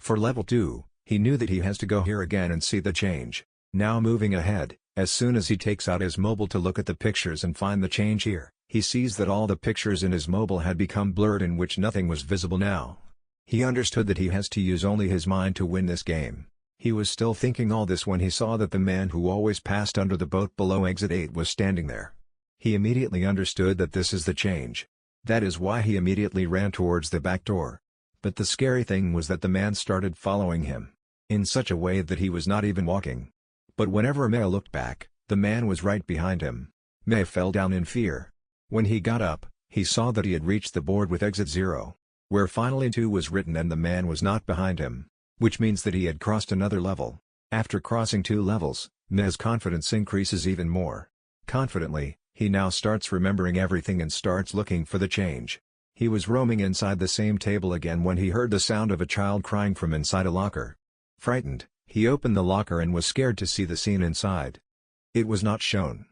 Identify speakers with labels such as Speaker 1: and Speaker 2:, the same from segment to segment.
Speaker 1: For level 2, he knew that he has to go here again and see the change. Now moving ahead, as soon as he takes out his mobile to look at the pictures and find the change here, he sees that all the pictures in his mobile had become blurred, in which nothing was visible now. He understood that he has to use only his mind to win this game. He was still thinking all this when he saw that the man who always passed under the boat below Exit 8 was standing there. He immediately understood that this is the change. That is why he immediately ran towards the back door. But the scary thing was that the man started following him, in such a way that he was not even walking. But whenever Mei looked back, the man was right behind him. Mei fell down in fear. When he got up, he saw that he had reached the board with Exit 0, where finally 2 was written and the man was not behind him, which means that he had crossed another level. After crossing 2 levels, Mei's confidence increases even more. Confidently, he now starts remembering everything and starts looking for the change. He was roaming inside the same table again when he heard the sound of a child crying from inside a locker. Frightened, he opened the locker and was scared to see the scene inside. It was not shown.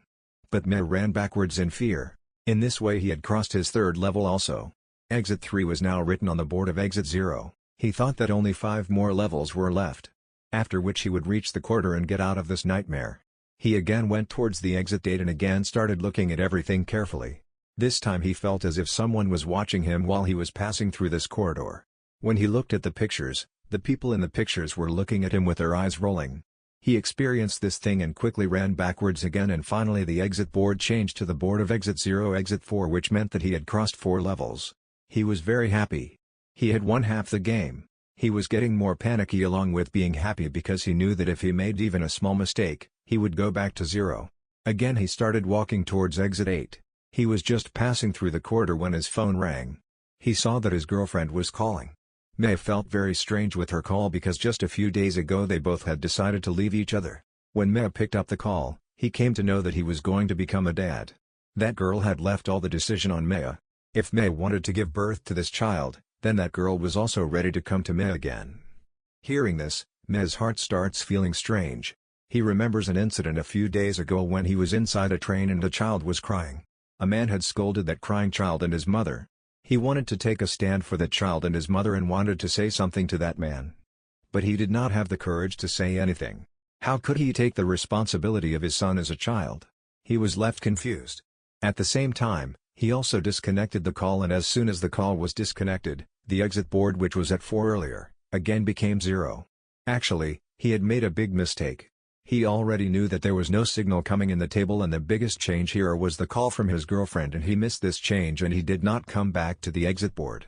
Speaker 1: But Mei ran backwards in fear. In this way he had crossed his 3rd level also. Exit 3 was now written on the board of Exit 0. He thought that only 5 more levels were left, after which he would reach the quarter and get out of this nightmare. He again went towards the exit gate and again started looking at everything carefully. This time he felt as if someone was watching him while he was passing through this corridor. When he looked at the pictures, the people in the pictures were looking at him with their eyes rolling. He experienced this thing and quickly ran backwards again, and finally the exit board changed to the board of Exit 0 Exit 4, which meant that he had crossed 4 levels. He was very happy. He had won half the game. He was getting more panicky along with being happy because he knew that if he made even a small mistake, he would go back to 0. Again he started walking towards Exit 8. He was just passing through the corridor when his phone rang. He saw that his girlfriend was calling. Mei felt very strange with her call because just a few days ago they both had decided to leave each other. When Mei picked up the call, he came to know that he was going to become a dad. That girl had left all the decision on Mei. If Mei wanted to give birth to this child, then that girl was also ready to come to Mei again. Hearing this, Mei's heart starts feeling strange. He remembers an incident a few days ago when he was inside a train and a child was crying. A man had scolded that crying child and his mother. He wanted to take a stand for that child and his mother and wanted to say something to that man. But he did not have the courage to say anything. How could he take the responsibility of his son as a child? He was left confused. At the same time, he also disconnected the call, and as soon as the call was disconnected, the exit board, which was at 4 earlier, again became 0. Actually, he had made a big mistake. He already knew that there was no signal coming in the table, and the biggest change here was the call from his girlfriend, and he missed this change and he did not come back to the exit board.